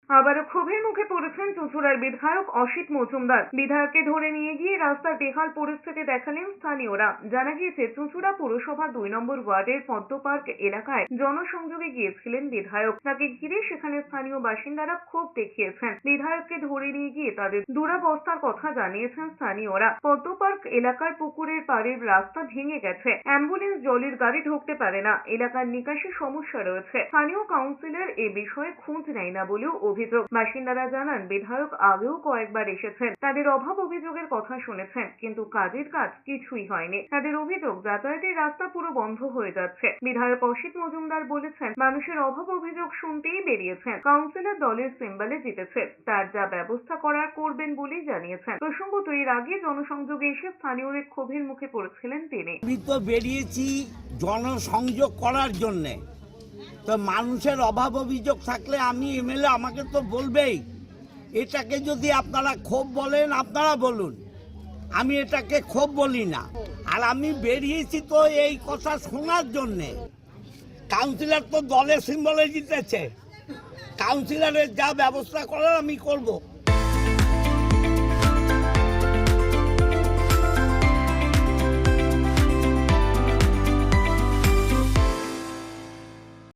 আবারও ক্ষোভের মুখে পড়েছেন চুঁচুড়ার বিধায়ক অসিত মজুমদার। বিধায়ককে ধরে নিয়ে গিয়ে রাস্তার বেহাল পরিস্থিতি দেখালেন স্থানীয়রা। জানা গিয়েছে, চুঁচুড়া পুরসভা 2 নম্বর ওয়ার্ডের পদ্ম পার্ক এলাকায় জনসংযোগে গিয়েছিলেন বিধায়ক। তাকে ঘিরে সেখানে স্থানীয় বাসিন্দারা ক্ষোভ দেখিয়েছেন। বিধায়ককে ধরে নিয়ে গিয়ে তাদের দুরবস্থার কথা জানিয়েছেন স্থানীয়রা। পদ্ম পার্ক এলাকার পুকুরের পাড়ের রাস্তা ভেঙে গেছে, অ্যাম্বুলেন্স জলের গাড়ি ঢুকতে পারে না, এলাকার নিকাশি সমস্যা রয়েছে। স্থানীয় কাউন্সিলর এ বিষয়ে খোঁজ নেয় না বলেও অভিযোগ। বাসিন্দারা জানান, বিধায়ক আগেও কয়েকবার এসেছেন, তাদের অভাব অভিযোগের কথা শুনেছেন, কিন্তু কাজের কাজ কিছুই হয়নি। তাদের অভিযোগ, যাতায়াতের রাস্তা পুরো বন্ধ হয়ে যাচ্ছে। বিধায়ক অসিত মজুমদার বলেছেন, মানুষের অভাব অভিযোগ শুনতেই বেরিয়েছেন। কাউন্সিলর দলের সিম্বলে জিতেছে, তার যা ব্যবস্থা করার করবেন বলেই জানিয়েছেন। প্রসঙ্গত, এর আগে জনসংযোগে এসে স্থানীয়দের ক্ষোভের মুখে পড়েছিলেন তিনি। আমি তো বেরিয়েছি জনসংযোগ করার জন্যে, তো মানুষের অভাব অভিযোগ থাকলে আমি এমএলএ, আমাকে তো বলবেই। এটাকে যদি আপনারা ক্ষোভ বলেন, আপনারা বলুন, আমি এটাকে ক্ষোভ বলি না। আর আমি বেরিয়েছি তো এই কথা শোনার জন্যে। কাউন্সিলর তো দলের সিম্বলে জিতেছে, কাউন্সিলরের যা ব্যবস্থা করার আমি করব।